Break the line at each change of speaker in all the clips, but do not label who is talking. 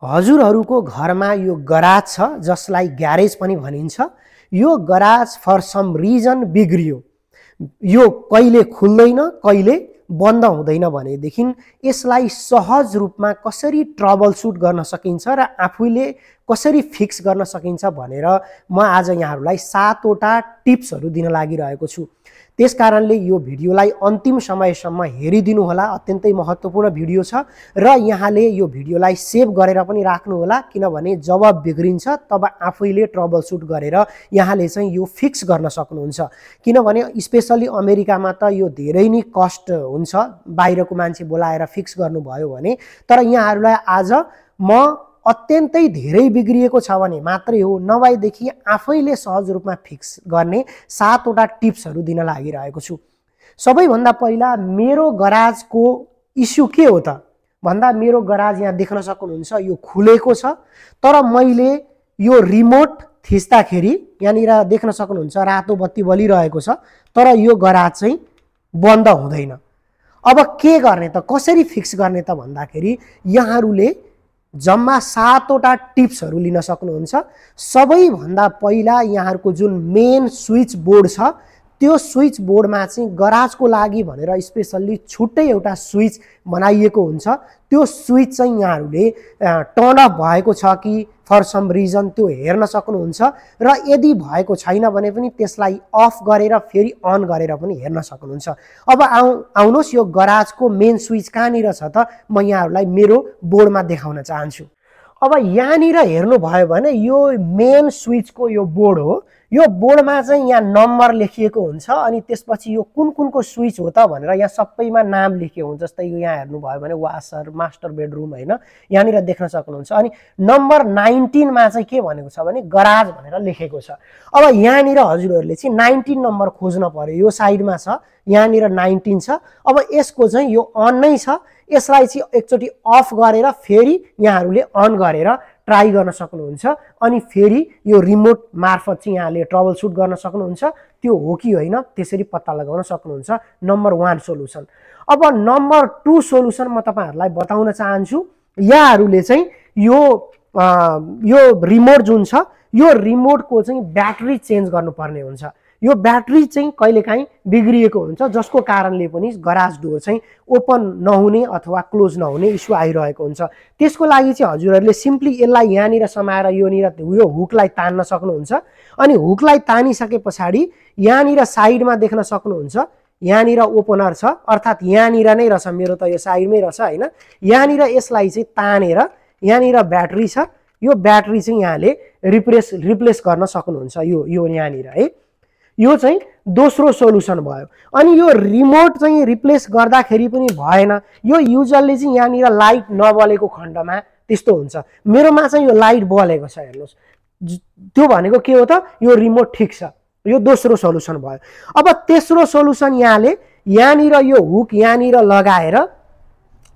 हजुरहरूको घरमा यो गराज छ जसलाई ग्यारेज पनि भनिन्छ। यो गराज फर सम रिजन बिग्रियो, यो कहिले खुल्दैन कहिले बन्द हुँदैन भनेदेखि यसलाई सहज रूपमा कसरी ट्रबल सुट गर्न सकिन्छ र आफूले कसरी फिक्स गर्न सकिन्छ भनेर म आज यहाँहरूलाई 7 वटा टिप्सहरू दिन लागिरहेको छु। त्यसकारणले यो भिडियोलाई अन्तिम समयसम्म हेरिदिनु होला। अत्यन्तै महत्त्वपूर्ण भिडियो छ र यहाँले यो भिडियोलाई सेभ गरेर पनि राख्नु होला, किनभने जब बिग्रिन्छ तब आफैले ट्रबल सुट गरेर यहाँले चाहिँ यो फिक्स गर्न सक्नुहुन्छ। किनभने स्पेशली अमेरिकामा त यो धेरै नै कस्ट हुन्छ, बाहिरको मान्छे बोलाएर फिक्स गर्नुभयो भने। तर यहाँहरूलाई आज म अत्यन्तै धेरै बिग्रिएको छ भने मात्रै हो, नभएदेखि आफैले सहज रूपमा फिक्स गर्ने 7 वटा टिप्सहरू दिन लागिरहेको छु। सबैभन्दा पहिला मेरो गराजको इस्यु के हो त भन्दा, मेरो गराज यहाँ देख्न सक्नुहुन्छ यो खुलेको छ, तर मैले यो रिमोट थिच्दाखेरि यहाँनिर देख्न सक्नुहुन्छ रातो बत्ती बलिरहेको छ, तर यो गराज चाहिँ बन्द हुँदैन। अब के गर्ने त, कसरी फिक्स गर्ने त भन्दाखेरि यहाँहरूले जम्मा 7 वटा टिप्सहरू लिन सक्नुहुन्छ। सबैभन्दा पहिला यहाँहरूको जुन मेन स्विच बोर्ड छ त्यो स्विच बोर्डमा चाहिँ गराजको लागि भनेर स्पेशल्ली छुट्टै एउटा स्विच बनाइएको हुन्छ। त्यो स्विच चाहिँ यहाँहरूले टर्न अफ भएको छ कि फर सम रिजन त्यो हेर्न सक्नुहुन्छ र यदि भएको छैन भने पनि त्यसलाई अफ गरेर फेरि अन गरेर पनि हेर्न सक्नुहुन्छ। अब आउनुहोस् यो गराजको मेन स्विच कहाँनिर छ त म यहाँहरूलाई मेरो बोर्डमा देखाउन चाहन्छु। अब यहाँनिर हेर्नुभयो भने यो मेन स्विचको यो बोर्ड हो। यो बोर्डमा चाहिँ यहाँ नम्बर लेखिएको हुन्छ अनि त्यसपछि यो कुन कुनको स्विच हो त भनेर यहाँ सबैमा नाम लेखिएको हुन्छ। जस्तै यो यहाँ हेर्नुभयो भने वासर, मास्टर बेडरुम हैन, यहाँनिर देख्न सक्नुहुन्छ। अनि नम्बर 19 मा चाहिँ के भनेको छ भने गराज भनेर लेखेको छ। अब यहाँनिर हजुरहरूले चाहिँ 19 नम्बर खोज्न पर्यो। यो साइडमा छ, यहाँनिर 19 छ। अब यसको चाहिँ यो अन नै छ, यसलाई चाहिँ एकचोटि अफ गरेर फेरि यहाँहरूले अन गरेर ट्राई गर्न सक्नुहुन्छ अनि फेरि यो रिमोट मार्फत चाहिँ यहाँले ट्रबल सुट गर्न सक्नुहुन्छ। त्यो हो कि होइन त्यसरी पत्ता लगाउन सक्नुहुन्छ। Number 1 solution. अब नम्बर 2 सोलुसन म तपाईहरुलाई बताउन चाहन्छु। यहाँहरूले चाहिँ यो रिमोट जुन छ यो रिमोटको चाहिँ ब्याट्री चेन्ज गर्नुपर्ने हुन्छ। यो ब्याट्री चाहिँ कहिलेकाहीँ बिग्रिएको हुन्छ जसको कारणले पनि गराज डोर चाहिँ ओपन नहुने अथवा क्लोज नहुने इस्यु आइरहेको हुन्छ। त्यसको लागि चाहिँ हजुरहरूले सिम्पली यसलाई यहाँनिर समाएर यो हुकलाई तान्न सक्नुहुन्छ। अनि हुकलाई तानिसके पछाडि यहाँनिर साइडमा देख्न सक्नुहुन्छ यहाँनिर ओपनर छ, अर्थात् यहाँनिर नै रहेछ, मेरो त यो साइडमै रहेछ हैन। यहाँनिर यसलाई चाहिँ तानेर यहाँनिर ब्याट्री छ, यो ब्याट्री चाहिँ यहाँले रिप्लेस गर्न सक्नुहुन्छ। यो यहाँनिर है, यो चाहिँ दोस्रो सोलुसन भयो। अनि यो रिमोट चाहिँ रिप्लेस गर्दाखेरि पनि भएन, यो युजली चाहिँ यहाँनिर लाइट नबलेको खण्डमा त्यस्तो हुन्छ। मेरोमा चाहिँ यो लाइट बलेको छ हेर्नुहोस्, त्यो भनेको के हो त यो रिमोट ठिक छ। यो दोस्रो सोलुसन भयो। अब तेस्रो सोलुसन यहाँले यहाँनिर यो हुक यहाँनिर लगाएर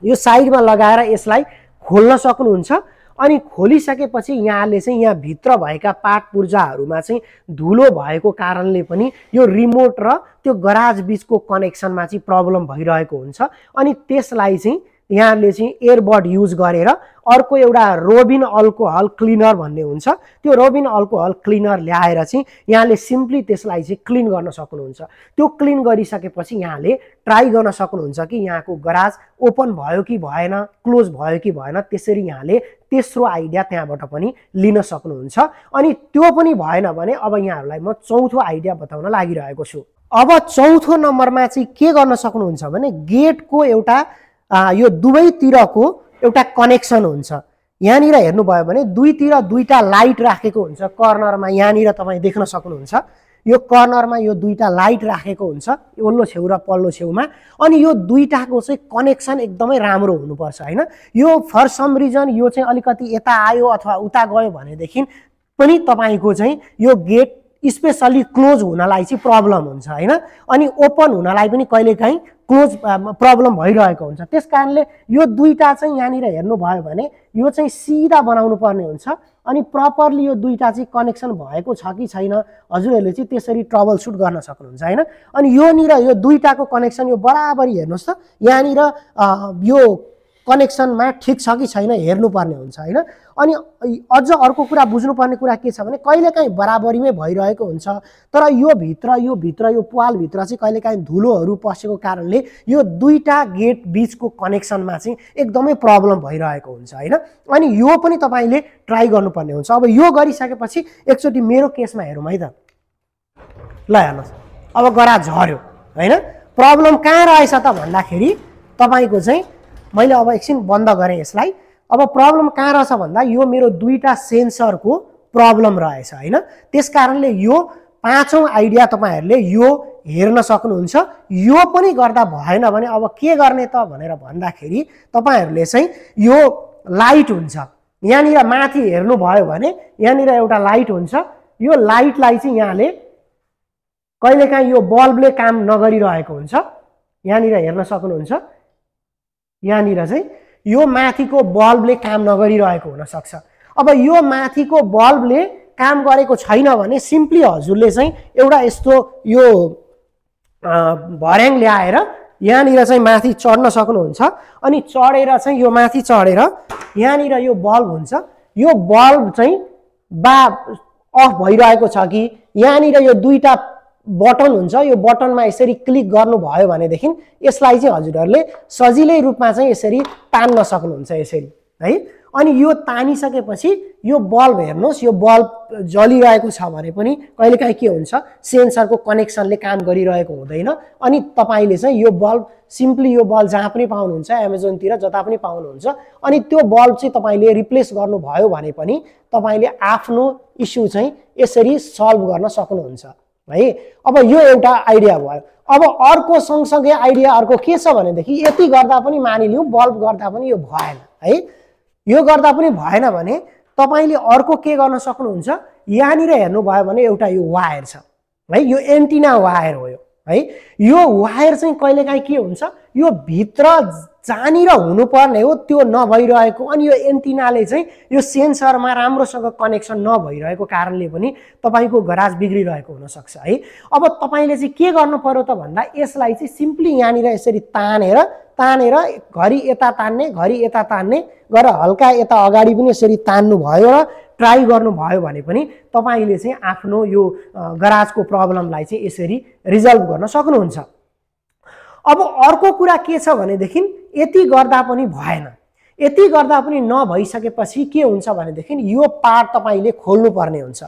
यो साइडमा लगाएर यसलाई खोल्न सक्नुहुन्छ। अनि खोलिसकेपछि यहाँले चाहिँ यहाँ भित्र भएका पार्ट पुर्जाहरूमा चाहिँ धुलो भएको कारणले पनि यो रिमोट र त्यो गराज बीचको कनेक्सनमा चाहिँ प्रब्लम भइरहेको हुन्छ। अनि त्यसलाई चाहिँ यहाँले चाहिँ एयरबड युज गरेर अर्को एउटा रोबिन अल्कोहल क्लिनर भन्ने हुन्छ, त्यो रोबिन अल्कोहल क्लिनर ल्याएर चाहिँ यहाँले सिम्पली त्यसलाई चाहिँ क्लिन गर्न सक्नुहुन्छ। त्यो क्लिन गरिसकेपछि यहाँले ट्राई गर्न सक्नुहुन्छ कि यहाँको गराज ओपन भयो कि भएन, क्लोज भयो कि भएन। त्यसरी यहाँले तेस्रो आइडिया त्यहाँबाट पनि लिन सक्नुहुन्छ। अनि त्यो पनि भएन भने अब यहाँहरूलाई म चौथो आइडिया बताउन लागिरहेको छु। अब चौथो नम्बरमा चाहिँ के गर्न सक्नुहुन्छ भने गेटको एउटा यो दुवैतिरको एउटा कनेक्सन हुन्छ। यहाँनिर हेर्नुभयो भने दुईतिर दुईटा लाइट राखेको हुन्छ। कर्नरमा यहाँनिर तपाईँ देख्न सक्नुहुन्छ यो कर्नरमा यो दुईटा लाइट राखेको हुन्छ ओल्लो छेउ र पल्लो छेउमा। अनि यो दुईटाको चाहिँ कनेक्सन एकदमै राम्रो हुनुपर्छ हैन। यो फर सम रिजन यो चाहिँ अलिकति यता आयो अथवा उता गयो भनेदेखि पनि तपाईको चाहिँ यो गेट स्पेशली क्लोज हुनलाई चाहिँ प्रब्लम हुन्छ हैन। अनि ओपन हुनलाई पनि कहिलेकाहीँ क्लोज प्रब्लम भइरहेको हुन्छ। त्यसकारणले यो दुईटा चाहिँ यहाँनिर हेर्नुभयो भने यो चाहिँ सिधा बनाउनु पर्ने हुन्छ। अनि प्रपरली यो दुईटा चाहिँ कनेक्सन भएको छ कि छैन हजुरहरूले चाहिँ त्यसरी ट्रबल सुट गर्न सक्नुहुन्छ हैन। अनि यो दुईटाको कनेक्सन यो बराबरी हेर्नुहोस् त, यहाँनिर यो कनेक्सनमा ठिक छ कि छैन हेर्नुपर्ने हुन्छ हैन। अनि अझ अर्को कुरा बुझ्नुपर्ने कुरा के छ भने कहिलेकाहीँ बराबरीमै भइरहेको हुन्छ, तर यो पाल भित्र चाहिँ कहिलेकाहीँ धुलोहरू पसेको कारणले यो दुईटा गेट बीचको कनेक्सनमा चाहिँ एकदमै प्रब्लम भइरहेको हुन्छ हैन। अनि यो पनि तपाईले ट्राई गर्नुपर्ने हुन्छ। अब यो गरिसकेपछि एकचोटि मेरो केसमा हेरौँ है त। ल हेर्नुहोस्, अब गराज झर्यो हैन। प्रब्लम कहाँ रहेछ त भन्दाखेरि तपाईको चाहिँ मैले अब एकछिन बन्द गरेँ यसलाई। अब प्रब्लम कहाँ रहेछ भन्दा यो मेरो दुईटा सेन्सरको प्रब्लम रहेछ हैन। त्यसकारणले यो पाँचौं आइडिया तपाईहरुले यो हेर्न सक्नुहुन्छ। यो पनि गर्दा भएन भने अब के गर्ने त भनेर भन्दाखेरि तपाईहरुले चाहिँ यो लाइट हुन्छ यहाँनिर माथि हेर्नु भयो भने यहाँनिर एउटा लाइट हुन्छ। यो लाइटलाई चाहिँ यहाँले कहिलेकाहीँ यो बल्बले काम नगरिरहेको हुन्छ। यहाँनिर हेर्न सक्नुहुन्छ, यहाँनिर चाहिँ यो माथिको बल्बले काम नगरिरहेको हुन सक्छ। अब यो माथिको बल्बले काम गरेको छैन भने सिम्पली हजुरले चाहिँ एउटा यस्तो यो भर्याङ ल्याएर यहाँनिर चाहिँ माथि चढ्न सक्नुहुन्छ। अनि चढेर चाहिँ यो माथि चढेर यहाँनिर यो बल्ब हुन्छ, यो बल्ब चाहिँ अफ भइरहेको छ कि यहाँनिर यो दुईटा बटन हुन्छ, यो बटनमा यसरी क्लिक गर्नुभयो भनेदेखि यसलाई चाहिँ हजुरहरूले सजिलै रूपमा चाहिँ यसरी तान्न सक्नुहुन्छ यसरी है। अनि यो तानिसकेपछि यो बल्ब हेर्नुहोस्, यो बल्ब जलिरहेको छ भने पनि कहिलेकाहीँ के हुन्छ सेन्सरको कनेक्सनले काम गरिरहेको हुँदैन। अनि तपाईले चाहिँ यो बल्ब सिम्पली यो बल्ब जहाँ पनि पाउनुहुन्छ एमाजोनतिर जता पनि पाउनुहुन्छ, अनि त्यो बल्ब चाहिँ तपाईले रिप्लेस गर्नुभयो भने पनि तपाईले आफ्नो इस्यु चाहिँ यसरी सल्भ गर्न सक्नुहुन्छ है। अब यो एउटा आइडिया भयो। अब अर्को सँगसँगै आइडिया अर्को के छ भनेदेखि यति गर्दा पनि मानिलिउँ बल्ब गर्दा पनि यो भएन है। यो गर्दा पनि भएन भने तपाईले अर्को के गर्न सक्नुहुन्छ, यहाँनिर हेर्नुभयो भने एउटा यो वायर छ है, यो एन्टिना वायर हो यो है। यो वायर चाहिँ कहिलेकाहीँ के हुन्छ यो भित्र जहाँनिर हुनुपर्ने हो त्यो नभइरहेको, अनि यो एन्टिनाले चाहिँ यो सेन्सरमा राम्रोसँग कनेक्सन नभइरहेको कारणले पनि तपाईको गराज बिग्रिरहेको हुन सक्छ है। अब तपाईले चाहिँ के गर्नु पर्यो त भन्दा यसलाई चाहिँ सिम्पली यहाँनिर यसरी तानेर घरि यता तान्ने घरि यता तान्ने गरेर हल्का यता अगाडि पनि यसरी तान्नु भयो र ट्राई गर्नुभयो भने पनि तपाईले चाहिँ आफ्नो यो गराजको प्रब्लमलाई चाहिँ यसरी रिजल्भ गर्न सक्नुहुन्छ। अब अर्को कुरा के छ भनेदेखि यति गर्दा पनि भएन, यति गर्दा पनि नभइसकेपछि के हुन्छ भनेदेखि यो पार्ट तपाईले खोल्नु पर्ने हुन्छ।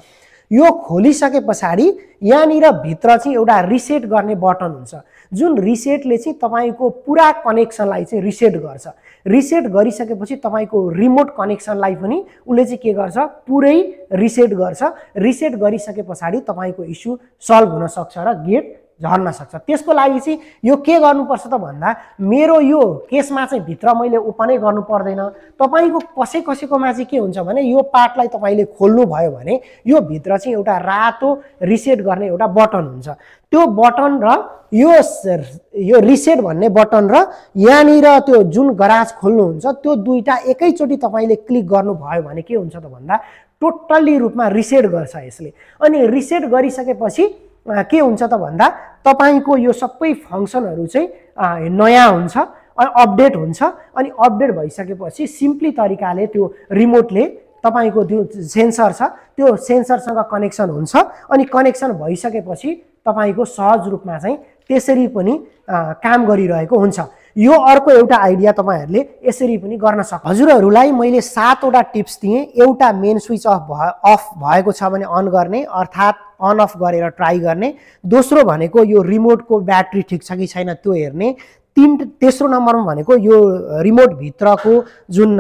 यो खोलिसके पछाडि यहाँनिर भित्र चाहिँ एउटा रिसेट गर्ने बटन हुन्छ, जुन रिसेटले चाहिँ तपाईको पुरा कनेक्सनलाई चाहिँ रिसेट गर्छ। रिसेट गरिसकेपछि तपाईको रिमोट कनेक्सनलाई पनि उसले चाहिँ के गर्छ पुरै रिसेट गर्छ। रिसेट गरिसके पछाडि तपाईको इस्यु सल्भ हुन सक्छ र गेट झर्न सक्छ। त्यसको लागि चाहिँ यो के गर्नुपर्छ त भन्दा मेरो यो केसमा चाहिँ भित्र मैले ओपनै गर्नु पर्दैन। तपाईको कसैकोमा चाहिँ के हुन्छ भने यो पार्टलाई तपाईले खोल्नु भयो भने यो भित्र चाहिँ एउटा रातो रिसेट गर्ने एउटा बटन हुन्छ। त्यो बटन र यो रिसेट भन्ने बटन र यहाँनिर त्यो जुन गराज खोल्नुहुन्छ त्यो दुईटा एकैचोटि तपाईले क्लिक गर्नुभयो भने के हुन्छ त भन्दा टोटल्ली रूपमा रिसेट गर्छ यसले। अनि रिसेट गरिसकेपछि के हुन्छ त भन्दा तपाईको यो सबै फंक्सनहरु चाहिँ नयाँ हुन्छ, अपडेट हुन्छ। अनि अपडेट भइसकेपछि सिम्पली तरिकाले त्यो रिमोटले तपाईको त्यो सेन्सर छ त्यो सेन्सरसँग कनेक्सन हुन्छ। अनि कनेक्सन भइसकेपछि तपाईको सहज रूपमा चाहिँ त्यसरी पनि काम गरिरहेको हुन्छ। यो अर्को एउटा आइडिया तपाईहरुले यसरी पनि गर्न सक्नुहुन्छ। हजुरहरुलाई मैले 7 वटा टिप्स दिए। एउटा मेन स्विच अफ भएको छ भने अन गर्ने, अर्थात अन अफ गरेर ट्राई गर्ने। दोस्रो भनेको यो रिमोटको ब्याट्री ठीक छ कि छैन त्यो हेर्ने। तेस्रो नम्बरमा भनेको यो रिमोट भित्रको जुन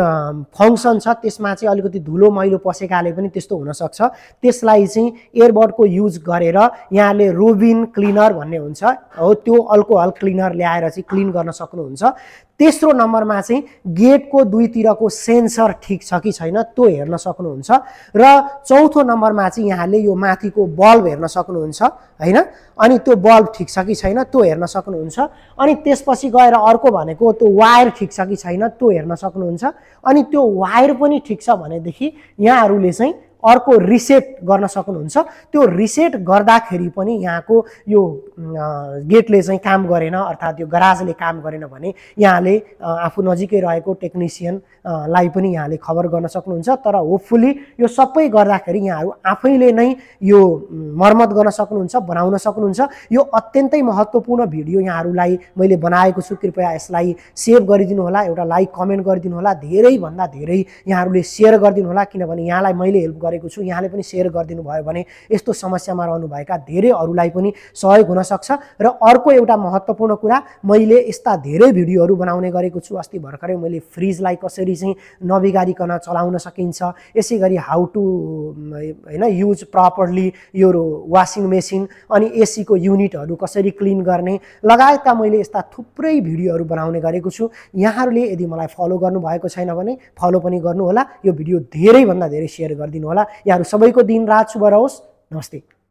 फंक्सन छ त्यसमा चाहिँ अलिकति धुलो मैलो पसेकाले पनि त्यस्तो हुन सक्छ। त्यसलाई चाहिँ एयरबडको युज गरेर यहाँले रोबिन क्लिनर भन्ने हुन्छ हो त्यो अल्कोहल क्लिनर ल्याएर चाहिँ क्लिन गर्न सक्नुहुन्छ। तेस्रो नम्बरमा चाहिँ गेटको दुईतिरको सेन्सर ठीक छ कि छैन त्यो हेर्न सक्नुहुन्छ। र चौथो नम्बरमा चाहिँ यहाँले यो माथिको बल्ब हेर्न सक्नुहुन्छ हैन। अनि त्यो बल्ब ठीक छ कि छैन त्यो हेर्न सक्नुहुन्छ। अनि त्यसपछि गएर अर्को भनेको त्यो वायर ठीक छ कि छैन त्यो हेर्न सक्नुहुन्छ। अनि त्यो वायर पनि ठीक छ भनेदेखि यहाँहरूले चाहिँ अर्को रिसेट गर्न सक्नुहुन्छ। त्यो रिसेट गर्दाखेरि पनि यहाँको यो गेटले चाहिँ काम गरेन अर्थात् यो गराजले काम गरेन भने यहाँले आफू नजिकै रहेको टेक्निसियनलाई पनि यहाँले खबर गर्न सक्नुहुन्छ। तर होपफुली यो सबै गर्दाखेरि यहाँहरू आफैले नै यो मर्मत गर्न सक्नुहुन्छ, बनाउन सक्नुहुन्छ। यो अत्यन्तै महत्त्वपूर्ण भिडियो यहाँहरूलाई मैले बनाएको छु। कृपया यसलाई सेभ गरिदिनु होला, एउटा लाइक कमेन्ट गरिदिनु होला, धेरैभन्दा धेरै यहाँहरूले सेयर गरिदिनु होला, किनभने यहाँलाई मैले हेल्प गरेको छु, यहाँले पनि सेयर गरिदिनु भयो भने यस्तो समस्यामा रहनुभएका धेरै अरूलाई पनि सहयोग हुन सक्छ। र अर्को एउटा महत्त्वपूर्ण कुरा, मैले यस्ता धेरै भिडियोहरू बनाउने गरेको छु। अस्ति भर्खरै मैले फ्रिजलाई कसरी चाहिँ नबिगारिकन चलाउन सकिन्छ, यसै गरी हाउ टु हैन युज प्रपरली यो वासिङ मेसिन अनि एसी को युनिटहरू कसरी क्लिन गर्ने लगायतका मैले यस्ता थुप्रै भिडियोहरू बनाउने गरेको छु। यहाँहरूले यदि मलाई फलो गर्नुभएको छैन भने फलो पनि गर्नु होला। यो भिडियो धेरैभन्दा धेरै सेयर गरिदिनु होला। यहाँहरू सबैको दिन रात शुभ रहोस्। नमस्ते।